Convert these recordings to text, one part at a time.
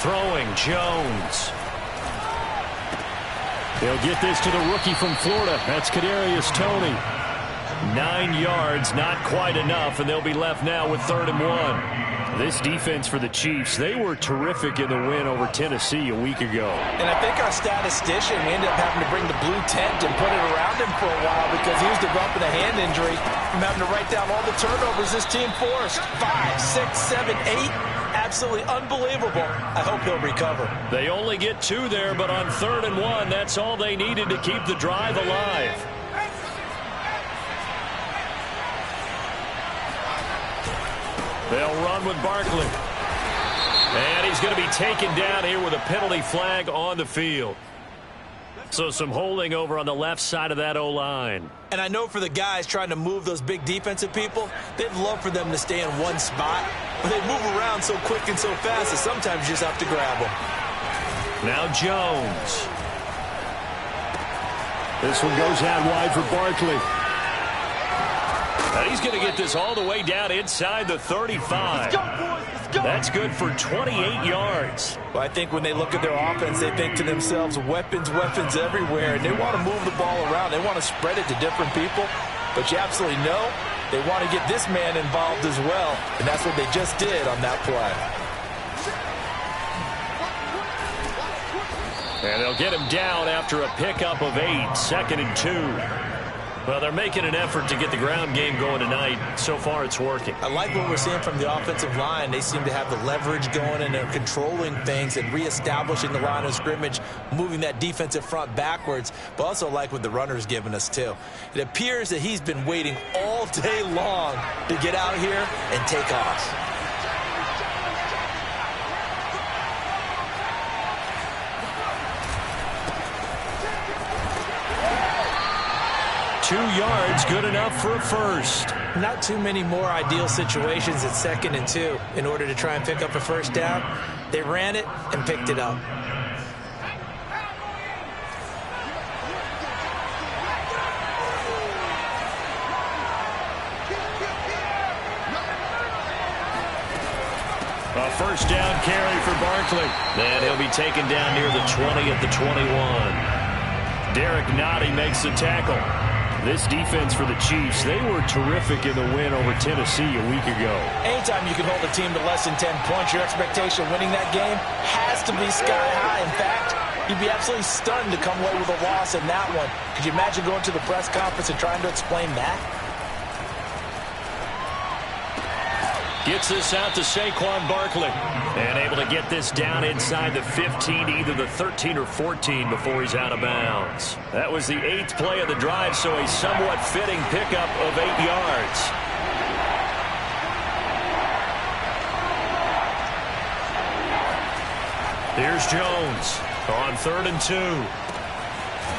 Throwing, Jones. They'll get this to the rookie from Florida. That's Kadarius Toney. 9 yards, not quite enough, and they'll be left now with 3rd and 1. This defense for the Chiefs, they were terrific in the win over Tennessee a week ago. And I think our statistician, we ended up having to bring the blue tent and put it around him for a while because he was developing a hand injury from having to write down all the turnovers this team forced. 5, 6, 7, 8. Absolutely unbelievable. I hope he'll recover. They only get 2 there, but on 3rd and 1, that's all they needed to keep the drive alive. They'll run with Barkley. And he's going to be taken down here with a penalty flag on the field. So some holding over on the left side of that O-line. And I know for the guys trying to move those big defensive people, they'd love for them to stay in one spot. But they move around so quick and so fast that sometimes you just have to grab them. Now Jones. This one goes out wide for Barkley. And he's going to get this all the way down inside the 35. Let's go, boys. Let's go. That's good for 28 yards. Well, I think when they look at their offense, they think to themselves, weapons, weapons everywhere. And they want to move the ball around. They want to spread it to different people. But you absolutely know they want to get this man involved as well. And that's what they just did on that play. And they'll get him down after a pickup of 8, 2nd and 2. Well, they're making an effort to get the ground game going tonight. So far, it's working. I like what we're seeing from the offensive line. They seem to have the leverage going, and they're controlling things and reestablishing the line of scrimmage, moving that defensive front backwards, but also like what the runner's giving us, too. It appears that he's been waiting all day long to get out here and take off. Two yards, good enough for a first. Not too many more ideal situations at 2nd and 2 in order to try and pick up a first down. They ran it and picked it up. A first down carry for Barkley. And he'll be taken down near the 20 at the 21. Derek Nottie makes the tackle. This defense for the Chiefs, they were terrific in the win over Tennessee a week ago. Anytime you can hold a team to less than 10 points, your expectation of winning that game has to be sky high. In fact, you'd be absolutely stunned to come away with a loss in that one. Could you imagine going to the press conference and trying to explain that? Gets this out to Saquon Barkley. And able to get this down inside the 15, either the 13 or 14 before he's out of bounds. That was the 8th play of the drive, so a somewhat fitting pickup of 8 yards. Here's Jones on 3rd and 2.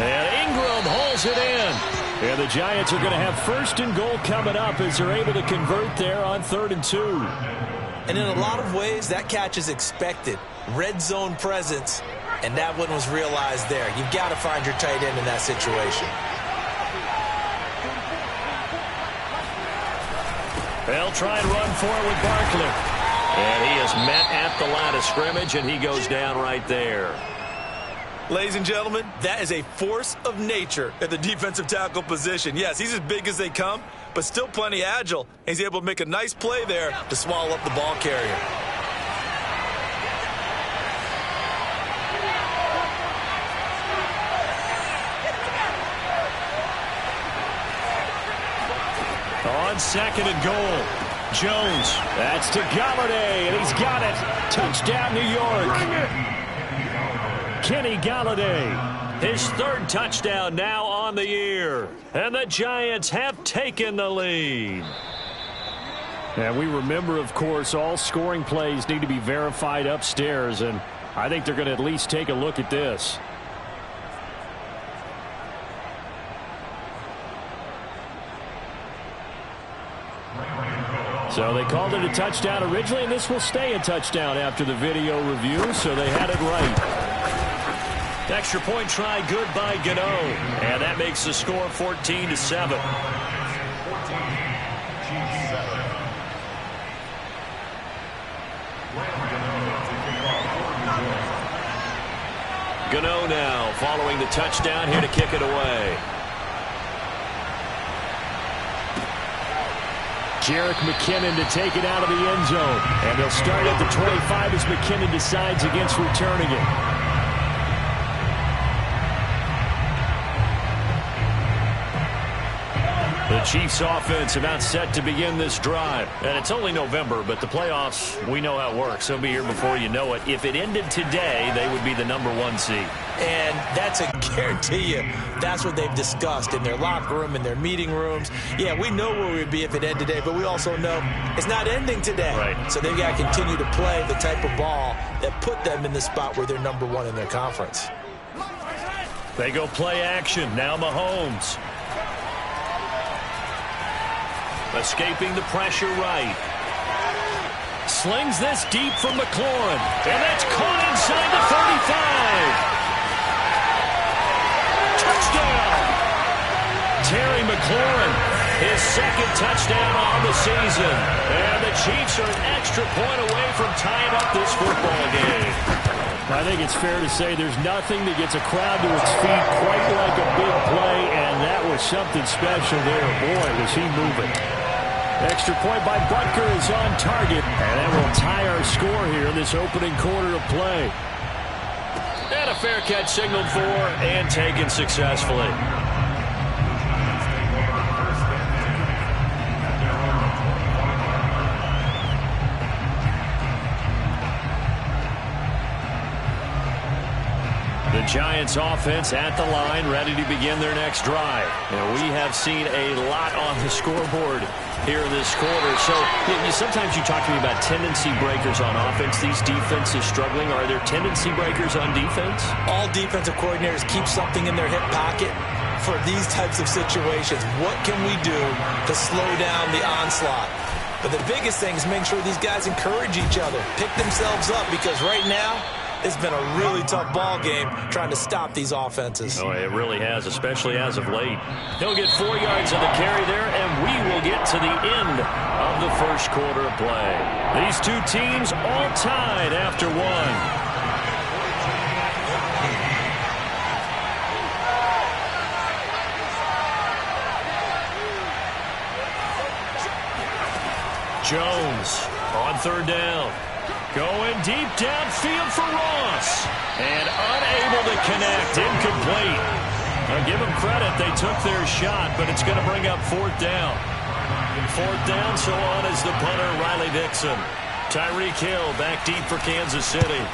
And Ingram hauls it in. And the Giants are going to have 1st and goal coming up as they're able to convert there on 3rd and 2. And in a lot of ways, that catch is expected. Red zone presence, and that one was realized there. You've got to find your tight end in that situation. They'll try and run for it with Barkley. And he is met at the line of scrimmage, and he goes down right there. Ladies and gentlemen, that is a force of nature at the defensive tackle position. Yes, he's as big as they come, but still plenty agile. He's able to make a nice play there to swallow up the ball carrier. On 2nd and goal, Jones. That's to Galladay, and he's got it. Touchdown, New York. Kenny Galladay, his 3rd touchdown now on the year. And the Giants have taken the lead. And we remember, of course, all scoring plays need to be verified upstairs, and I think they're going to at least take a look at this. So they called it a touchdown originally, and this will stay a touchdown after the video review, so they had it right. Extra point try good by Gano. And that makes the score 14-7. Gano now following the touchdown here to kick it away. Jerick McKinnon to take it out of the end zone. And they'll start at the 25 as McKinnon decides against returning it. The Chiefs offense about set to begin this drive. And it's only November, but the playoffs, we know how it works. They'll be here before you know it. If it ended today, they would be the #1 seed. And that's a guarantee you. That's what they've discussed in their locker room, in their meeting rooms. Yeah, we know where we'd be if it ended today, but we also know it's not ending today. Right. So they've got to continue to play the type of ball that put them in the spot where they're #1 in their conference. They go play action. Now Mahomes. Escaping the pressure right. Slings this deep from McLaurin. And that's caught inside the 35. Touchdown! Terry McLaurin, his second touchdown on the season. And the Chiefs are an extra point away from tying up this football game. I think it's fair to say there's nothing that gets a crowd to its feet quite like a big play, and that was something special there. Boy, was he moving. Extra point by Butker is on target, and that will tie our score here in this opening quarter of play. And a fair catch signaled for and taken successfully. The Giants offense at the line, ready to begin their next drive. And we have seen a lot on the scoreboard here in this quarter. So sometimes you talk to me about tendency breakers on offense. These defenses struggling. Are there tendency breakers on defense? All defensive coordinators keep something in their hip pocket for these types of situations. What can we do to slow down the onslaught? But the biggest thing is make sure these guys encourage each other, pick themselves up, because right now it's been a really tough ball game trying to stop these offenses. Oh, it really has, especially as of late. He'll get 4 yards of the carry there, and we will get to the end of the first quarter of play. These two teams all tied after one. Jones on third down. Going deep downfield for Ross. And unable to connect. Incomplete. Now give them credit. They took their shot, but it's going to bring up fourth down. Fourth down, so on is the punter, Riley Dixon. Tyreek Hill back deep for Kansas City.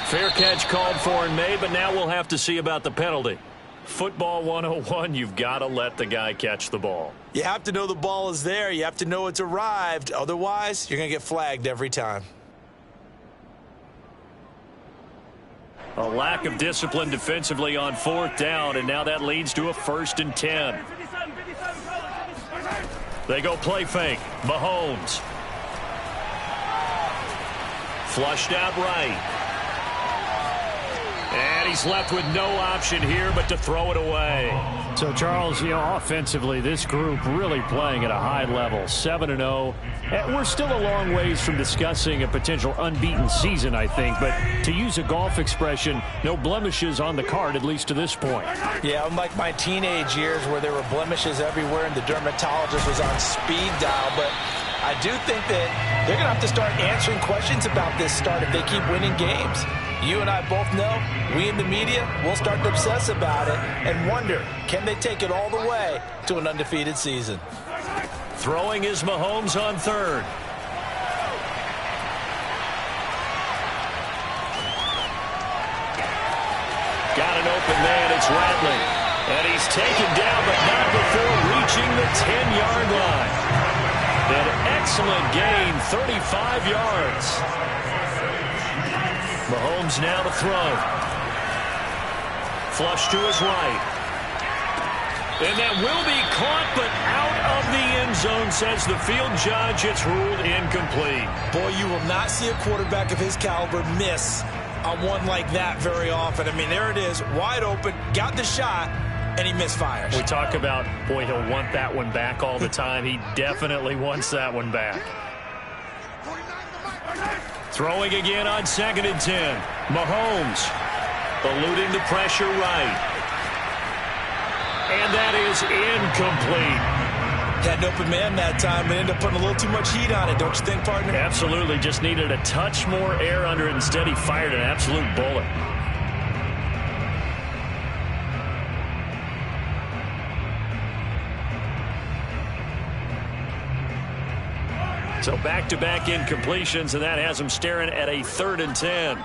Fair catch called for and made, but now we'll have to see about the penalty. Football 101, you've got to let the guy catch the ball. You have to know the ball is there. You have to know it's arrived. Otherwise, you're going to get flagged every time. A lack of discipline defensively on fourth down, and now that leads to a 1st and 10. They go play fake. Mahomes. Flushed out right. And he's left with no option here but to throw it away. So, Charles, offensively, this group really playing at a high level, 7-0. We're still a long ways from discussing a potential unbeaten season, I think. But to use a golf expression, no blemishes on the card, at least to this point. Yeah, unlike my teenage years where there were blemishes everywhere and the dermatologist was on speed dial. But I do think that they're going to have to start answering questions about this start if they keep winning games. You and I both know, we in the media will start to obsess about it and wonder, can they take it all the way to an undefeated season? Throwing is Mahomes on third. Got an open man, it's Rattling. And he's taken down, but not before reaching the 10-yard line. An excellent gain, 35 yards. Mahomes now to throw. Flush to his right. And that will be caught, but out of the end zone, says the field judge. It's ruled incomplete. Boy, you will not see a quarterback of his caliber miss on one like that very often. I mean, there it is, wide open, got the shot, and he misfires. We talk about, boy, he'll want that one back all the time. He definitely wants that one back. Throwing again on 2nd and 10. Mahomes eluding the pressure right. And that is incomplete. Had an open man that time, but ended up putting a little too much heat on it, don't you think, partner? Absolutely. Just needed a touch more air under it. Instead, he fired an absolute bullet. So back-to-back incompletions, and that has him staring at a 3rd and 10.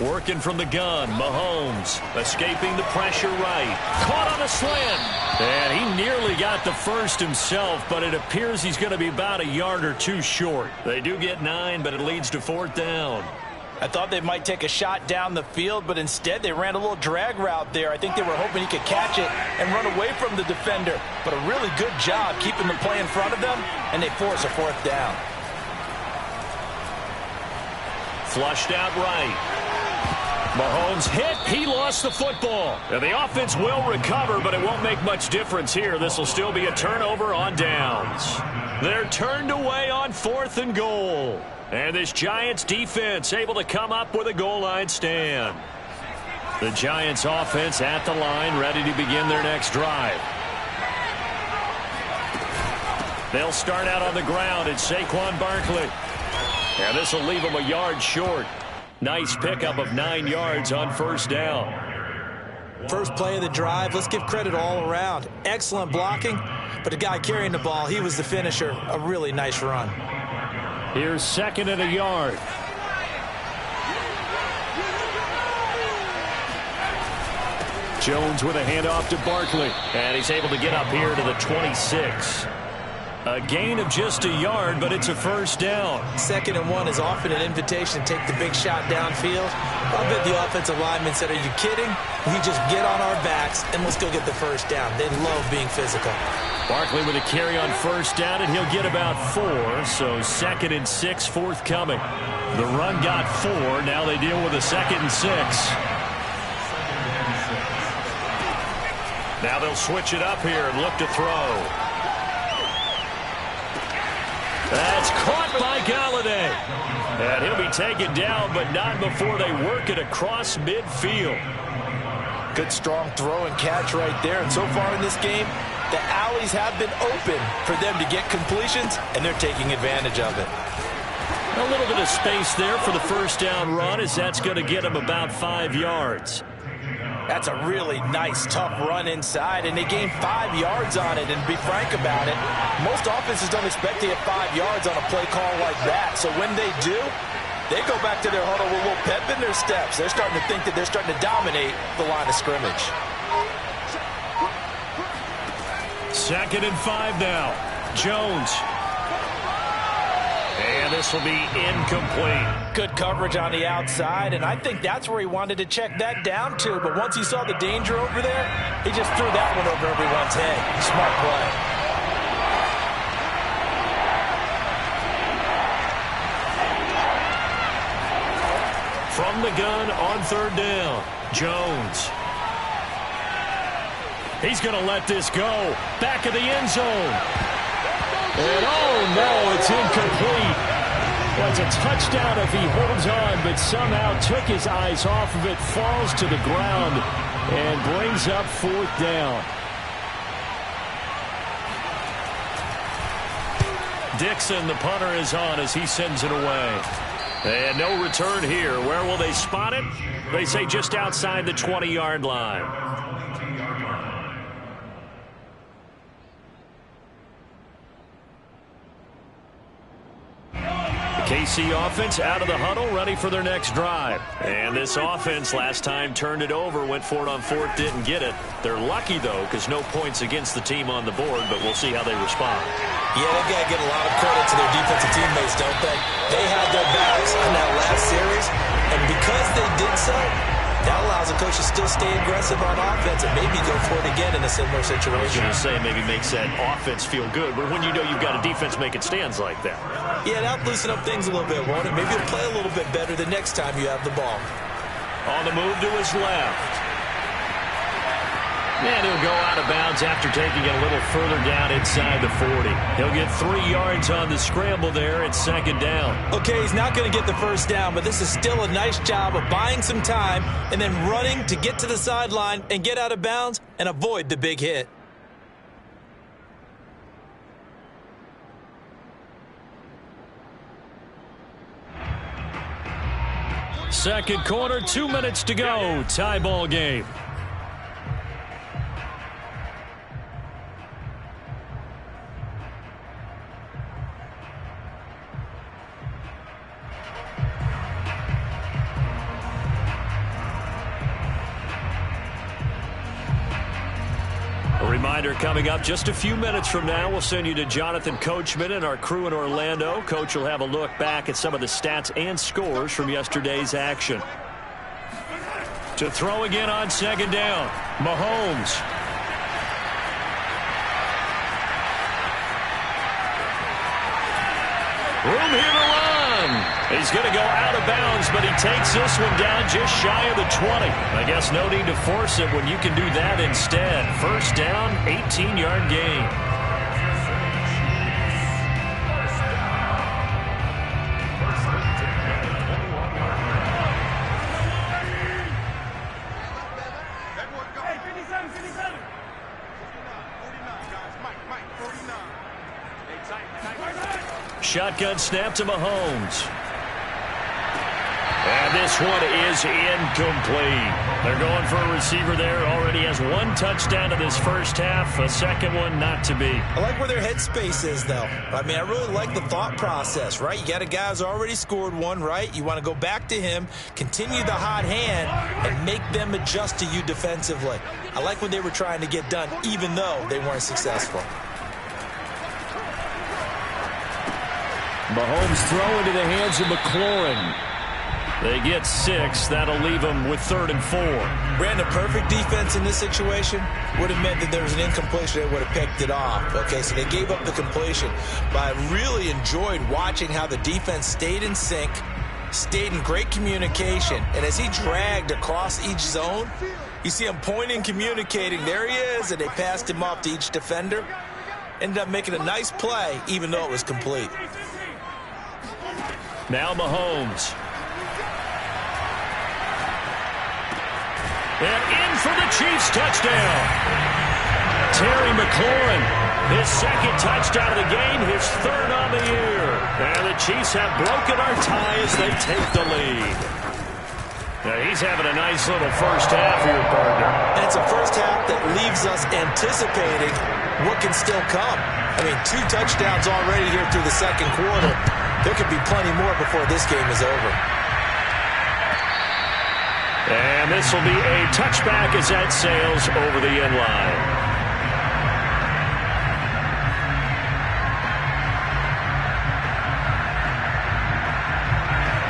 Working from the gun, Mahomes escaping the pressure right. Caught on a slant. And he nearly got the first himself, but it appears he's going to be about a yard or two short. They do get 9, but it leads to 4th down. I thought they might take a shot down the field, but instead they ran a little drag route there. I think they were hoping he could catch it and run away from the defender. But a really good job keeping the play in front of them, and they force a 4th down. Flushed out right. Mahomes hit. He lost the football. And the offense will recover, but it won't make much difference here. This will still be a turnover on downs. They're turned away on 4th and goal. And this Giants defense able to come up with a goal line stand. The Giants offense at the line, ready to begin their next drive. They'll start out on the ground. It's Saquon Barkley. And this will leave them a yard short. Nice pickup of 9 yards on 1st down. First play of the drive, let's give credit all around. Excellent blocking, but the guy carrying the ball, he was the finisher. A really nice run. Here's 2nd and a yard. Jones with a handoff to Barkley. And he's able to get up here to the 26. A gain of just a yard, but it's a 1st down. 2nd and 1 is often an invitation to take the big shot downfield. I bet the offensive lineman said, are you kidding? We just get on our backs and let's go get the 1st down. They love being physical. Barkley with a carry on 1st down, and he'll get about 4. So 2nd and 6 forthcoming. The run got 4. Now they deal with a 2nd and 6. Now they'll switch it up here and look to throw. That's caught by Galladay. And he'll be taken down, but not before they work it across midfield. Good strong throw and catch right there. And so far in this game, the alleys have been open for them to get completions, and they're taking advantage of it. A little bit of space there for the 1st down run, as that's going to get them about 5 yards. That's a really nice, tough run inside, and they gained 5 yards on it. And to be frank about it, most offenses don't expect to get 5 yards on a play call like that. So when they do, they go back to their huddle with a little pep in their steps. They're starting to think that they're starting to dominate the line of scrimmage. 2nd and 5 now. Jones. And this will be incomplete. Good coverage on the outside, and I think that's where he wanted to check that down to. But once he saw the danger over there, he just threw that one over everyone's head. Smart play. From the gun on 3rd down, Jones. He's going to let this go. Back of the end zone. And oh no, it's incomplete. Well, it's a touchdown if he holds on, but somehow took his eyes off of it, falls to the ground, and brings up 4th down. Dixon, the punter, is on as he sends it away. And no return here. Where will they spot it? They say just outside the 20-yard line. KC offense out of the huddle, ready for their next drive. And this offense last time turned it over, went for it on 4th, didn't get it. They're lucky, though, because no points against the team on the board, but we'll see how they respond. Yeah, they got to give a lot of credit to their defensive teammates, don't they? They had their backs on that last series, and because they did so, that allows a coach to still stay aggressive on offense and maybe go for it again in a similar situation. I was going to say maybe makes that offense feel good, but when you know you've got a defense making stands like that. Yeah, that'll loosen up things a little bit, won't it? Maybe you'll play a little bit better the next time you have the ball. On the move to his left. And he'll go out of bounds after taking it a little further down inside the 40. He'll get 3 yards on the scramble there at second down. Okay, he's not going to get the first down, but this is still a nice job of buying some time and then running to get to the sideline and get out of bounds and avoid the big hit. Second quarter, 2 minutes to go. Tie ball game. A reminder coming up just a few minutes from now, we'll send you to Jonathan Coachman and our crew in Orlando. Coach will have a look back at some of the stats and scores from yesterday's action. To throw again on second down, Mahomes. Room here to run. He's going to go out of bounds, but he takes this one down just shy of the 20. I guess no need to force it when you can do that instead. First down, 18-yard gain. Shotgun snap to Mahomes. And this one is incomplete. They're going for a receiver there. Already has 1 touchdown in this first half. A second one not to be. I like where their headspace is, though. I mean, I really like the thought process, right? You got a guy who's already scored one, right? You want to go back to him, continue the hot hand, and make them adjust to you defensively. I like what they were trying to get done, even though they weren't successful. Mahomes throw into the hands of McLaurin. They get 6. That'll leave them with 3rd and 4. Brandon, perfect defense in this situation would have meant that there was an incompletion. They would have picked it off. Okay, so they gave up the completion. But I really enjoyed watching how the defense stayed in sync, stayed in great communication. And as he dragged across each zone, you see him pointing, communicating. There he is, and they passed him off to each defender. Ended up making a nice play, even though it was complete. Now Mahomes. And in for the Chiefs touchdown. Terry McLaurin, his 2nd touchdown of the game, his 3rd on the year. And the Chiefs have broken our tie as they take the lead. Now he's having a nice little first half here, partner. And it's a first half that leaves us anticipating what can still come. I mean, 2 touchdowns already here through the second quarter. There could be plenty more before this game is over. And this will be a touchback as that sails over the end line.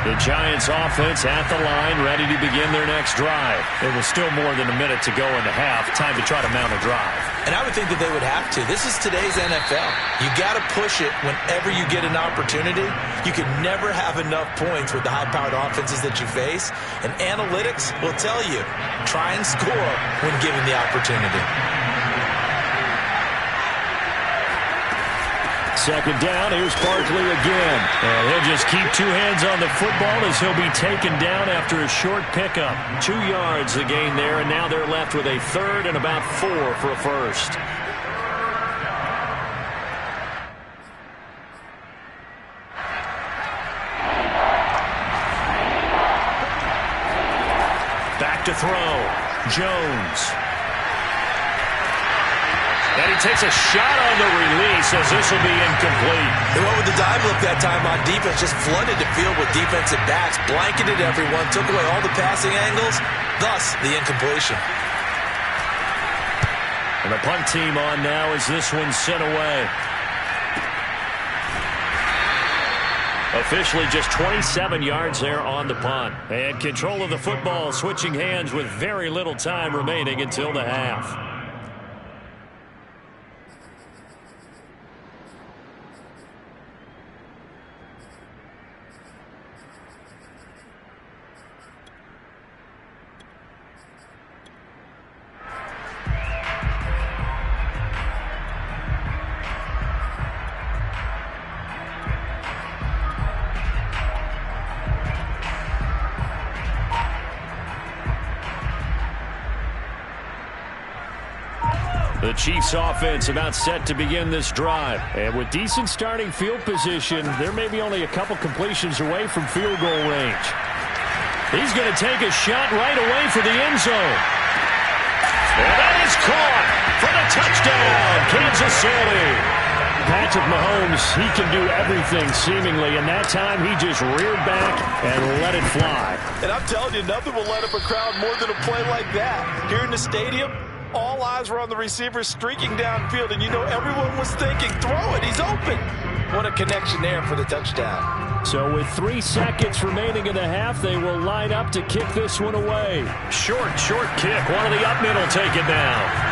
The Giants offense at the line, ready to begin their next drive. It was still more than a minute to go in the half. Time to try to mount a drive. And I would think that they would have to. This is today's NFL. You got to push it whenever you get an opportunity. You can never have enough points with the high-powered offenses that you face. And analytics will tell you, try and score when given the opportunity. Second down, here's Barkley again. And he'll just keep 2 hands on the football as he'll be taken down after a short pickup. 2 yards the gain there, and now they're left with a 3rd and about 4 for a first. Back to throw. Jones. And he takes a shot on the release as this will be incomplete. They went with the dive look that time on defense, just flooded the field with defensive backs, blanketed everyone, took away all the passing angles, thus the incompletion. And the punt team on now as this one's sent away. Officially just 27 yards there on the punt. And control of the football, switching hands with very little time remaining until the half. The Chiefs offense about set to begin this drive. And with decent starting field position, there may be only a couple completions away from field goal range. He's going to take a shot right away for the end zone. And that is caught for the touchdown, Kansas City. Patrick Mahomes, he can do everything seemingly, and that time he just reared back and let it fly. And I'm telling you, nothing will light up a crowd more than a play like that. Here in the stadium, all eyes were on the receiver streaking downfield, and you know everyone was thinking, throw it, he's open. What a connection there for the touchdown. So with 3 seconds remaining in the half, they will line up to kick this one away. Short kick. One of the up middle take it down.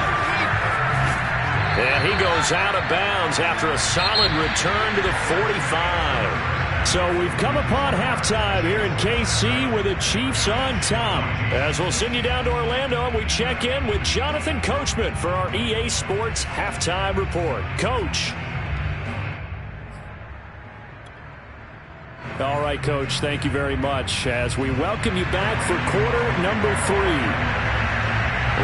And he goes out of bounds after a solid return to the 45. So we've come upon halftime here in KC with the Chiefs on top. As we'll send you down to Orlando, and we check in with Jonathan Coachman for our EA Sports Halftime Report. Coach. All right, Coach, thank you very much as we welcome you back for quarter number 3.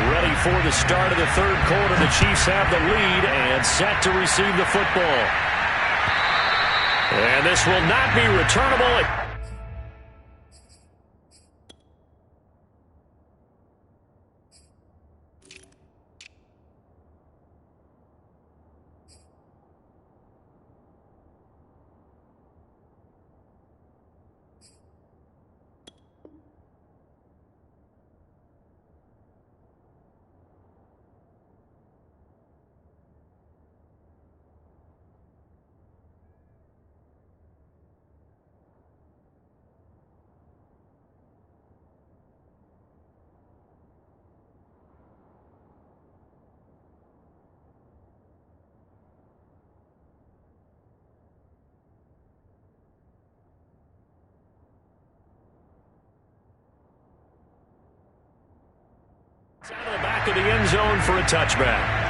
Ready for the start of the third quarter. The Chiefs have the lead and set to receive the football. And this will not be returnable. Out of the back of the end zone for a touchback.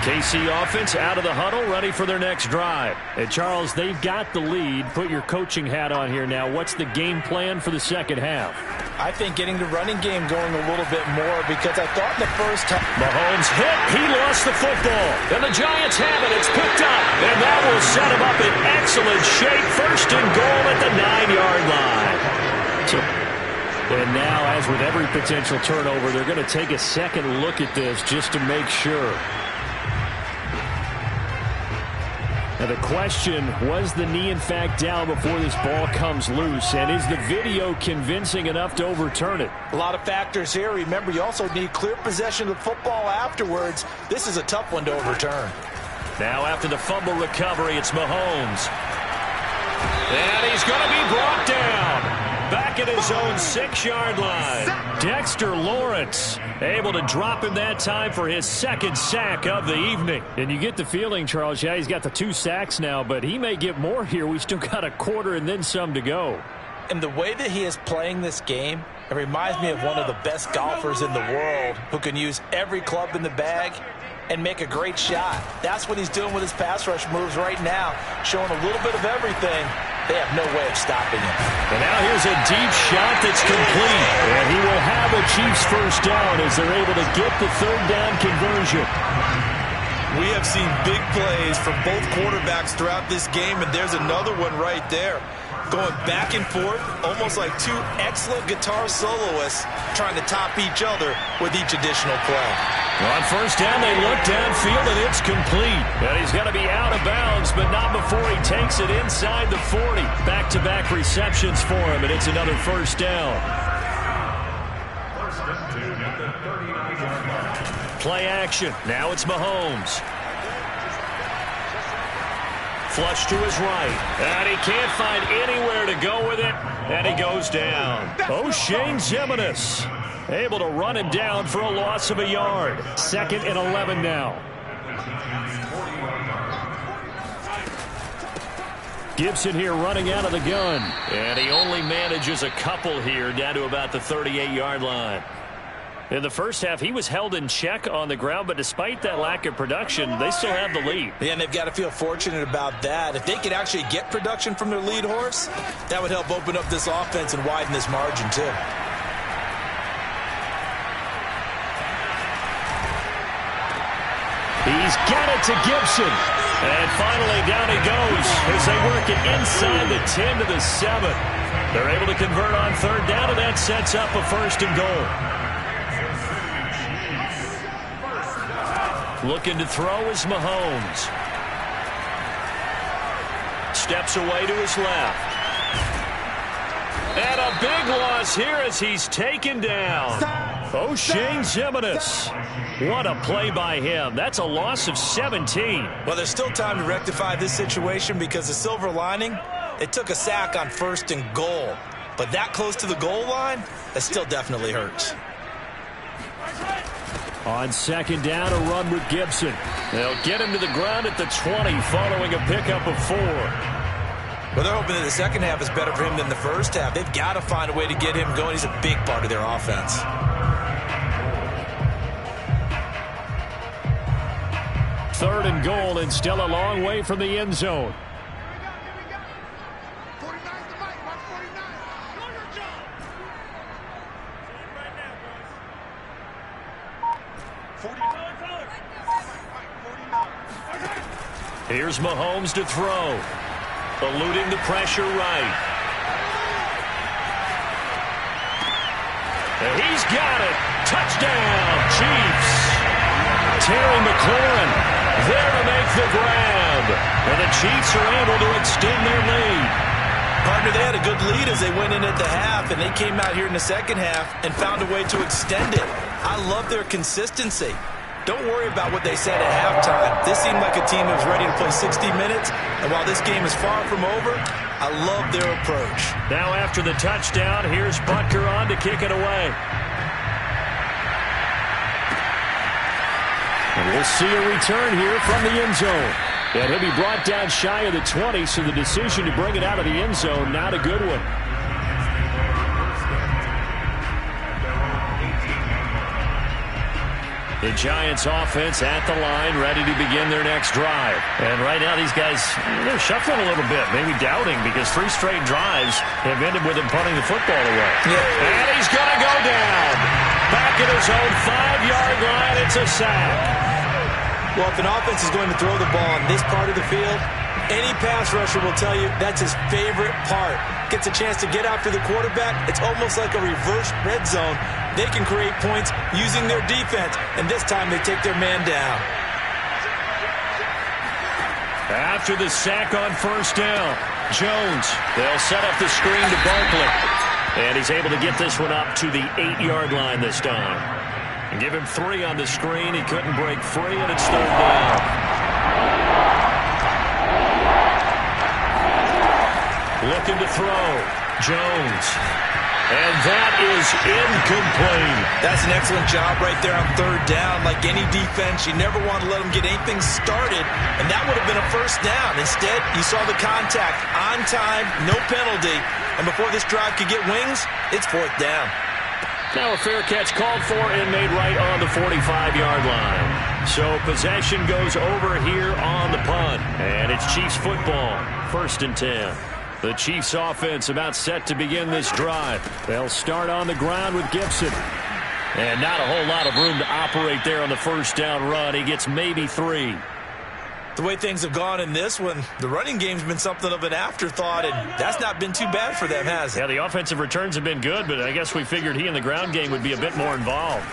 KC offense out of the huddle, ready for their next drive. And Charles, they've got the lead. Put your coaching hat on here now. What's the game plan for the second half? I think getting the running game going a little bit more, because I thought the first time Mahomes hit, he lost the football. And the Giants have it. It's picked up. And that will set him up in excellent shape. First and goal at the 9-yard line. And now, as with every potential turnover, they're going to take a second look at this just to make sure. Now the question, was the knee in fact down before this ball comes loose? And is the video convincing enough to overturn it? A lot of factors here. Remember, you also need clear possession of the football afterwards. This is a tough one to overturn. Now after the fumble recovery, it's Mahomes. And he's going to be brought down. Back at his own 6-yard line. Dexter Lawrence able to drop him that time for his second sack of the evening. And you get the feeling, Charles, yeah, he's got the 2 sacks now, but he may get more here. We still got a quarter and then some to go. And the way that he is playing this game, it reminds me of one of the best golfers in the world who can use every club in the bag and make a great shot. That's what he's doing with his pass rush moves right now, showing a little bit of everything. They have no way of stopping him. And now here's a deep shot that's complete. And he will have a Chiefs first down as they're able to get the third down conversion. We have seen big plays from both quarterbacks throughout this game, and there's another one right there. Going back and forth, almost like 2 excellent guitar soloists trying to top each other with each additional play. On first down, they look downfield, and it's complete. And he's going to be out of bounds, but not before he takes it inside the 40. Back-to-back receptions for him, and it's another first down. Play action. Now it's Mahomes. Flush to his right. And he can't find anywhere to go with it, and he goes down. O'Shane Ximines able to run him down for a loss of a yard. 2nd and 11 now. Gibson here running out of the gun. And he only manages a couple here down to about the 38-yard line. In the first half, he was held in check on the ground, but despite that lack of production, they still have the lead. Yeah, and they've got to feel fortunate about that. If they could actually get production from their lead horse, that would help open up this offense and widen this margin, too. He's got it to Gibson. And finally, down he goes as they work it inside the 10 to the 7. They're able to convert on third down, and that sets up a 1st and goal. Looking to throw is Mahomes. Steps away to his left. And a big loss here as he's taken down. O'Shane Ximines. What a play by him. That's a loss of 17. Well, there's still time to rectify this situation because the silver lining, it took a sack on 1st and goal. But that close to the goal line, that still definitely hurts. On 2nd down, a run with Gibson. They'll get him to the ground at the 20 following a pickup of 4. Well, they're hoping that the second half is better for him than the first half. They've got to find a way to get him going. He's a big part of their offense. 3rd and goal, and still a long way from the end zone. Here's Mahomes to throw. Eluding the pressure right. And he's got it. Touchdown, Chiefs. Terry McLaurin there to make the grab. And the Chiefs are able to extend their lead. Partner, they had a good lead as they went in at the half, and they came out here in the second half and found a way to extend it. I love their consistency. Don't worry about what they said at halftime. This seemed like a team that was ready to play 60 minutes, and while this game is far from over, I love their approach. Now after the touchdown, here's Butker on to kick it away. And we'll see a return here from the end zone. And he'll be brought down shy of the 20, so the decision to bring it out of the end zone, not a good one. The Giants offense at the line, ready to begin their next drive. And right now these guys, they're shuffling a little bit, maybe doubting, because 3 straight drives have ended with him punting the football away. Yeah. And he's going to go down. Back at his own 5-yard line, it's a sack. Well, if an offense is going to throw the ball on this part of the field, any pass rusher will tell you that's his favorite part. Gets a chance to get after the quarterback. It's almost like a reverse red zone. They can create points using their defense, and this time they take their man down. After the sack on 1st down, Jones, they'll set up the screen to Barkley. And he's able to get this one up to the 8-yard line this time. And give him 3 on the screen. He couldn't break free, and it's 3rd down. Looking to throw. Jones. And that is incomplete. That's an excellent job right there on 3rd down. Like any defense, you never want to let them get anything started, and that would have been a 1st down. Instead, you saw the contact on time, no penalty, and before this drive could get wings, it's 4th down. Now a fair catch called for and made right on the 45-yard line. So possession goes over here on the punt, and it's Chiefs football, 1st and 10. The Chiefs offense about set to begin this drive. They'll start on the ground with Gibson. And not a whole lot of room to operate there on the 1st down run. He gets maybe 3. The way things have gone in this one, the running game's been something of an afterthought, and that's not been too bad for them, has it? Yeah, the offensive returns have been good, but I guess we figured he in the ground game would be a bit more involved.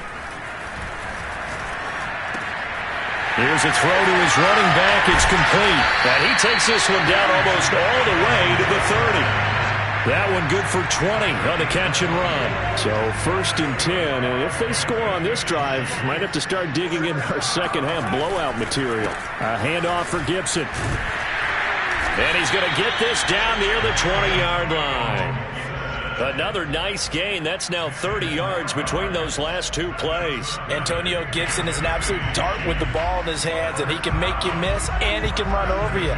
Here's a throw to his running back. It's complete. And he takes this one down almost all the way to the 30. That one good for 20 on the catch and run. So 1st and 10. And if they score on this drive, might have to start digging in our second half blowout material. A handoff for Gibson. And he's going to get this down near the 20-yard line. Another nice gain. That's now 30 yards between those last 2 plays. Antonio Gibson is an absolute dart with the ball in his hands, and he can make you miss, and he can run over you.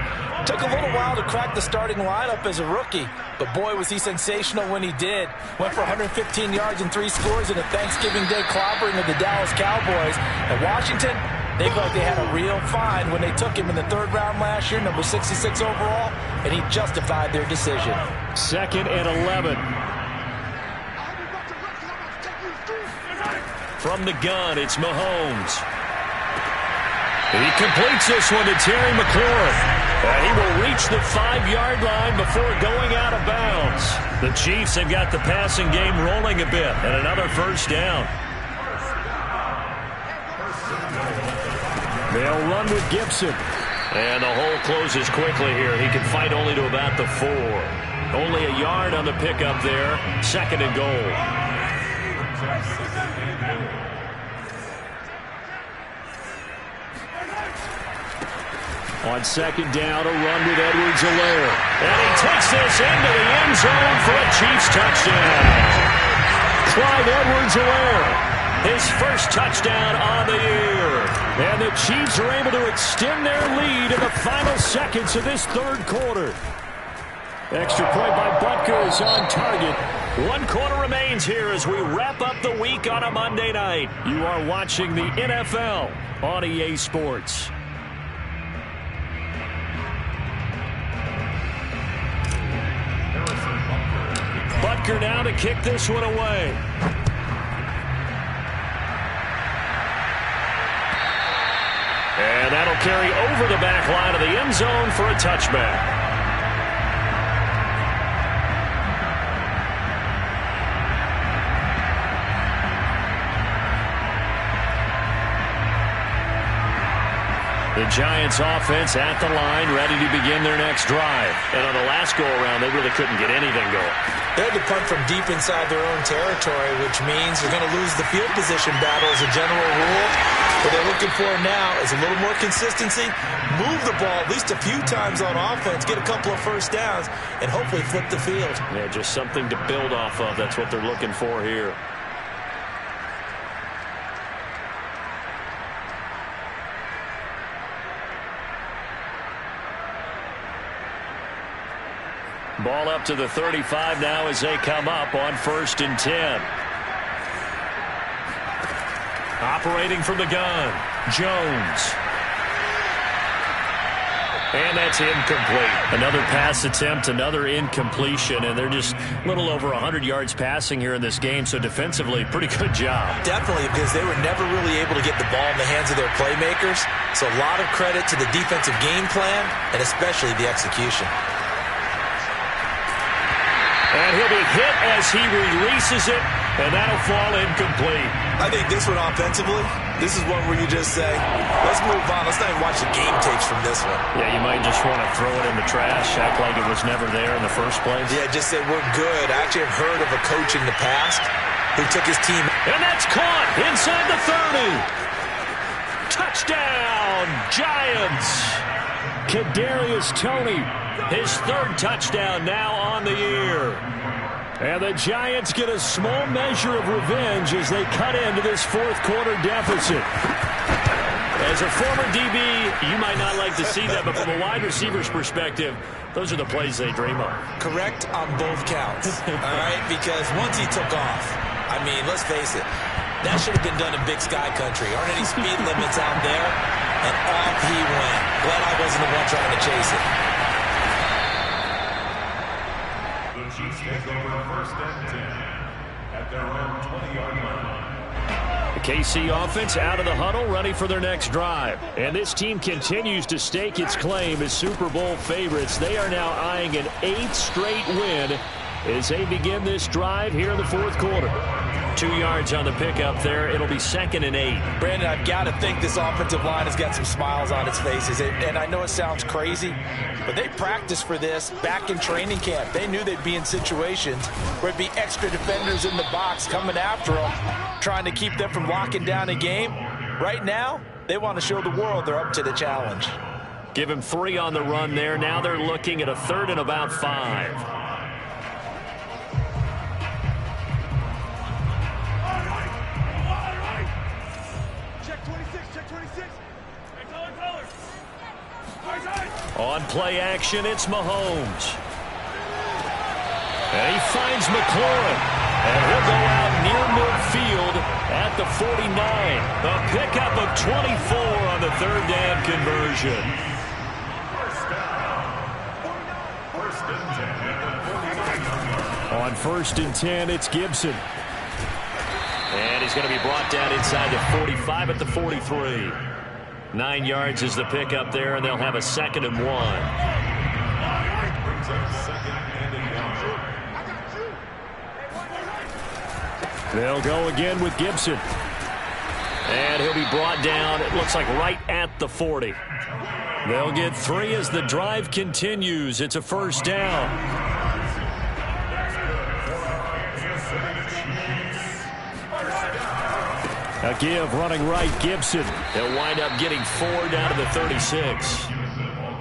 Took a little while to crack the starting lineup as a rookie, but boy, was he sensational when he did. Went for 115 yards and 3 scores in a Thanksgiving Day clobbering of the Dallas Cowboys. And Washington, they felt they had a real find when they took him in the 3rd round last year, number 66 overall, and he justified their decision. 2nd and 11. From the gun, it's Mahomes. He completes this one to Terry McLaurin. And he will reach the 5-yard line before going out of bounds. The Chiefs have got the passing game rolling a bit, and another first down. They'll run with Gibson. And the hole closes quickly here. He can fight only to about the 4. Only a yard on the pickup there. 2nd and goal. On 2nd down, a run with Edwards-Helaire. And he takes this into the end zone for a Chiefs touchdown. Clyde Edwards-Helaire, his first touchdown on the year. And the Chiefs are able to extend their lead in the final seconds of this 3rd quarter. Extra point by Butker is on target. 1 quarter remains here as we wrap up the week on a Monday night. You are watching the NFL on EA Sports. Butker now to kick this one away. And that'll carry over the back line of the end zone for a touchback. The Giants offense at the line, ready to begin their next drive. And on the last go-around, they really couldn't get anything going. They had to punt from deep inside their own territory, which means they're going to lose the field position battle as a general rule. What they're looking for now is a little more consistency, move the ball at least a few times on offense, get a couple of first downs, and hopefully flip the field. Yeah, just something to build off of. That's what they're looking for here. Ball up to the 35 now as they come up on 1st and 10. Operating from the gun, Jones. And that's incomplete. Another pass attempt, another incompletion, and they're just a little over 100 yards passing here in this game, so defensively, pretty good job. Definitely, because they were never really able to get the ball in the hands of their playmakers, so a lot of credit to the defensive game plan and especially the execution. And he'll be hit as he releases it, and that'll fall incomplete. I think this one offensively, this is one where you just say, let's move on. Let's not even watch the game tapes from this one. Yeah, you might just want to throw it in the trash, act like it was never there in the first place. Yeah, just say we're good. I actually have heard of a coach in the past who took his team. And that's caught inside the 30. Touchdown, Giants. Kadarius Toney, his 3rd touchdown now on the year. And the Giants get a small measure of revenge as they cut into this 4th quarter deficit. As a former DB, you might not like to see that, but from a wide receiver's perspective, those are the plays they dream of. Correct on both counts, all right? Because once he took off, I mean, let's face it, that should have been done in Big Sky Country. Aren't any speed limits out there? And off he went. Glad I wasn't the one trying to chase it. The Chiefs take over 1st and 10 at their own 20-yard line. The KC offense out of the huddle, ready for their next drive. And this team continues to stake its claim as Super Bowl favorites. They are now eyeing an 8th straight win as they begin this drive here in the 4th quarter. 2 yards on the pickup there. It'll be 2nd and 8. Brandon, I've got to think this offensive line has got some smiles on its faces. And I know it sounds crazy, but they practiced for this back in training camp. They knew they'd be in situations where it'd be extra defenders in the box coming after them, trying to keep them from locking down a game. Right now, they want to show the world they're up to the challenge. Give him 3 on the run there. Now they're looking at a 3rd and about 5. On play action, it's Mahomes. And he finds McLaurin. And he'll go out near midfield at the 49. A pickup of 24 on the third down conversion. On 1st and 10, it's Gibson. And he's going to be brought down inside the 45 at the 43. 9 yards is the pickup there, and they'll have a 2nd and 1. They'll go again with Gibson. And he'll be brought down, it looks like right at the 40. They'll get 3 as the drive continues. It's a 1st down. A give running right, Gibson. They'll wind up getting 4 down to the 36.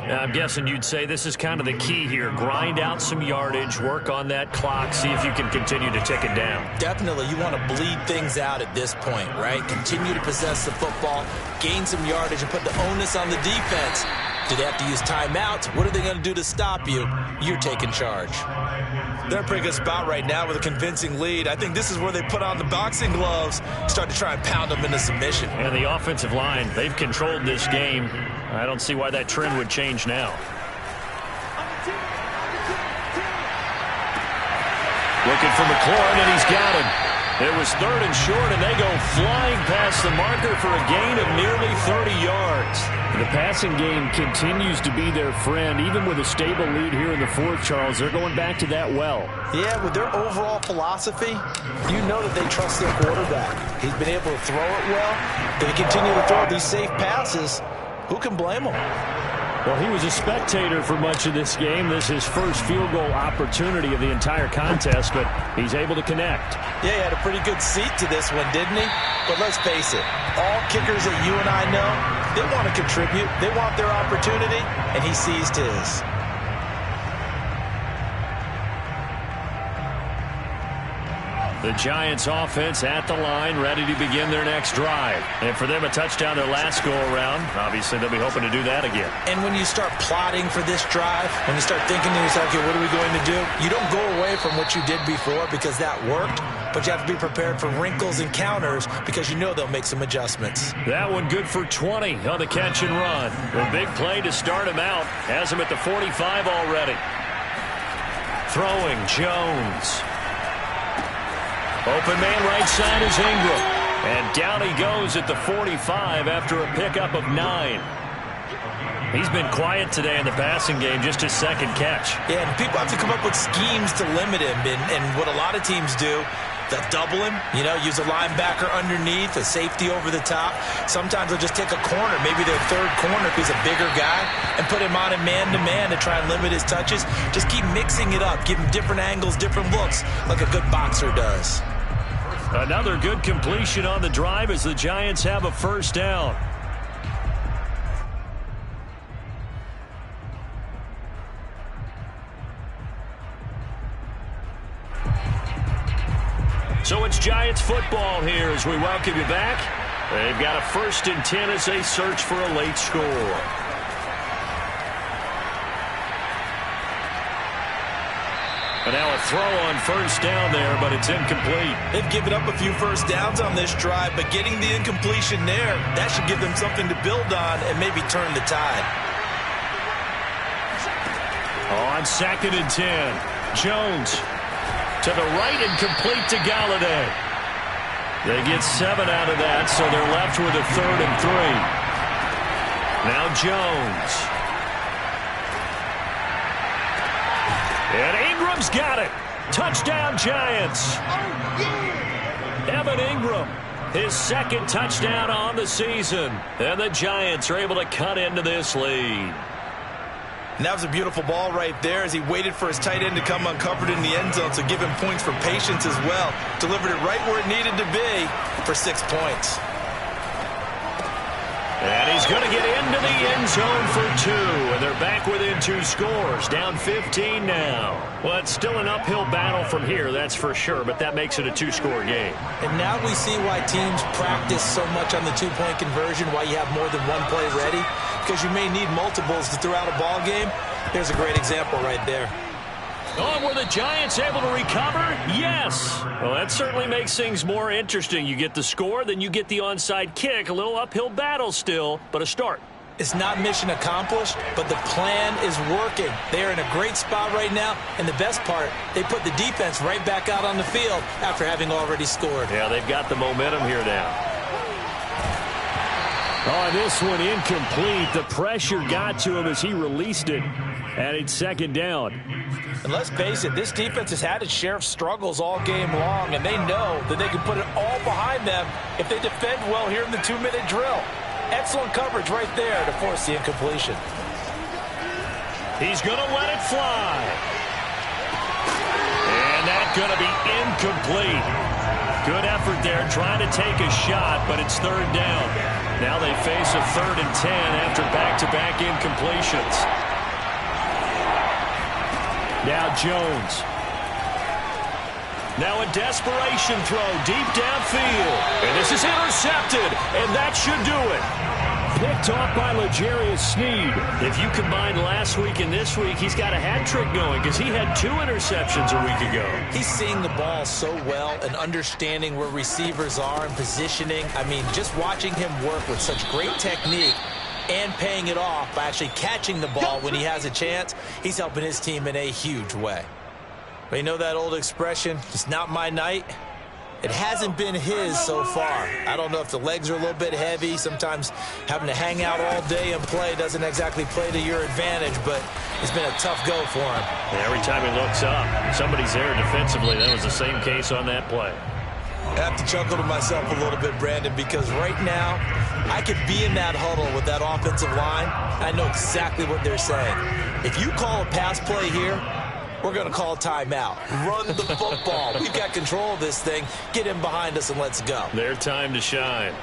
I'm guessing you'd say this is kind of the key here. Grind out some yardage, work on that clock, see if you can continue to tick it down. Definitely, you want to bleed things out at this point, right? Continue to possess the football, gain some yardage, and put the onus on the defense. Do they have to use timeouts? What are they going to do to stop you? You're taking charge. They're in a pretty good spot right now with a convincing lead. I think this is where they put on the boxing gloves, start to try and pound them into submission. And the offensive line, they've controlled this game. I don't see why that trend would change now. Looking for McLaurin, and he's got him. It was 3rd and short, and they go flying past the marker for a gain of nearly 30 yards. The passing game continues to be their friend. Even with a stable lead here in the 4th, Charles, they're going back to that well. Yeah, with their overall philosophy, you know that they trust their quarterback. He's been able to throw it well. They continue to throw these safe passes. Who can blame him? Well, he was a spectator for much of this game. This is his first field goal opportunity of the entire contest, but he's able to connect. Yeah, he had a pretty good seat to this one, didn't he? But let's face it, all kickers that you and I know, they want to contribute. They want their opportunity, and he seized his. The Giants offense at the line, ready to begin their next drive. And for them, a touchdown their last go-around. Obviously, they'll be hoping to do that again. And when you start plotting for this drive, when you start thinking to yourself, okay, what are we going to do? You don't go away from what you did before because that worked, but you have to be prepared for wrinkles and counters because you know they'll make some adjustments. That one good for 20 on the catch and run. A big play to start him out. Has him at the 45 already. Throwing, Jones. Open man right side is Ingram. And down he goes at the 45 after a pickup of 9. He's been quiet today in the passing game, just his 2nd catch. Yeah, and people have to come up with schemes to limit him. And what a lot of teams do, they'll double him, use a linebacker underneath, a safety over the top. Sometimes they'll just take a corner, maybe their 3rd corner if he's a bigger guy, and put him on a man-to-man to try and limit his touches. Just keep mixing it up, give him different angles, different looks, like a good boxer does. Another good completion on the drive as the Giants have a 1st down. So it's Giants football here as we welcome you back. They've got a 1st and 10 as they search for a late score. And now a throw on 1st down there, but it's incomplete. They've given up a few 1st downs on this drive, but getting the incompletion there, that should give them something to build on and maybe turn the tide. On 2nd and 10, Jones to the right and complete to Galladay. They get 7 out of that, so they're left with a 3rd and 3. Now Jones. And Ingram's got it. Touchdown, Giants. Evan Ingram, his 2nd touchdown on the season. And the Giants are able to cut into this lead. And that was a beautiful ball right there as he waited for his tight end to come uncovered in the end zone, so give him points for patience as well. Delivered it right where it needed to be for 6 points. And he's going to get into the end zone for 2. And they're back within 2 scores. Down 15 now. Well, it's still an uphill battle from here, that's for sure. But that makes it a 2-score game. And now we see why teams practice so much on the 2-point conversion, why you have more than one play ready. Because you may need multiples to throw out a ball game. Here's a great example right there. Oh, were the Giants able to recover? Yes. Well, that certainly makes things more interesting. You get the score, then you get the onside kick. A little uphill battle still, but a start. It's not mission accomplished, but the plan is working. They are in a great spot right now, and the best part, they put the defense right back out on the field after having already scored. Yeah, they've got the momentum here now. Oh, this one incomplete. The pressure got to him as he released it, and it's 2nd down. And let's face it, this defense has had its share of struggles all game long, and they know that they can put it all behind them if they defend well here in the 2-minute drill. Excellent coverage right there to force the incompletion. He's going to let it fly. And that's going to be incomplete. Good effort there trying to take a shot, but it's 3rd down. Now they face a 3rd and 10 after back-to-back incompletions. Now Jones. Now a desperation throw deep downfield. And this is intercepted, and that should do it. Picked off by L'Jarius Sneed. If you combine last week and this week, he's got a hat trick going because he had 2 interceptions a week ago. He's seeing the ball so well and understanding where receivers are and positioning. I mean, just watching him work with such great technique and paying it off by actually catching the ball when he has a chance, he's helping his team in a huge way. But you know that old expression, it's not my night? It hasn't been his so far. I don't know if the legs are a little bit heavy. Sometimes having to hang out all day and play doesn't exactly play to your advantage, but it's been a tough go for him. And every time he looks up, somebody's there defensively. That was the same case on that play. I have to chuckle to myself a little bit, Brandon, because right now I could be in that huddle with that offensive line. I know exactly what they're saying. If you call a pass play here, we're going to call timeout. Run the football. We've got control of this thing. Get him behind us and let's go. Their time to shine.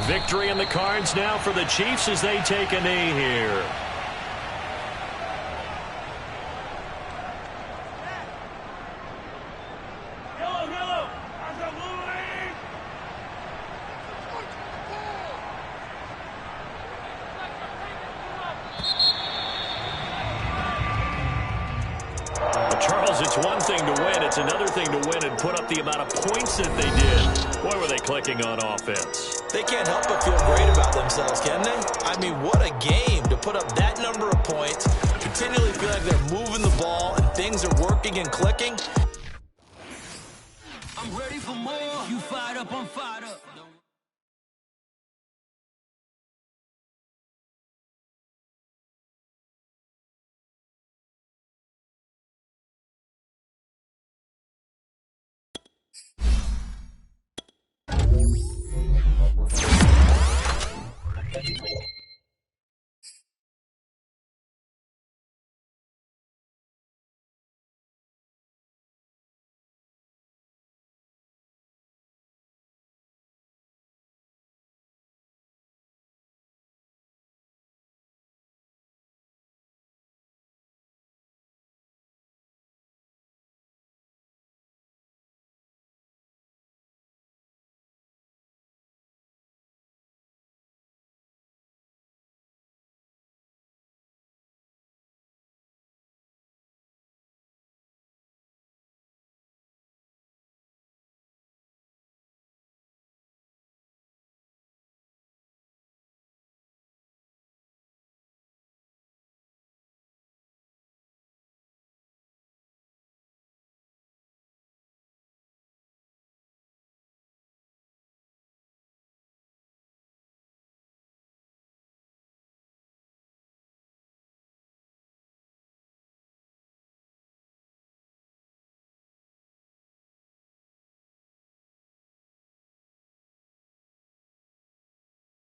Victory in the cards now for the Chiefs as they take a knee here. Charles, it's one thing to win. It's another thing to win and put up the amount of points that they did. Boy, were they clicking on offense. They can't help but feel great about themselves, can they? I mean, what a game to put up that number of points, continually feel like they're moving the ball and things are working and clicking. I'm ready for more. You fired up, I'm fired up.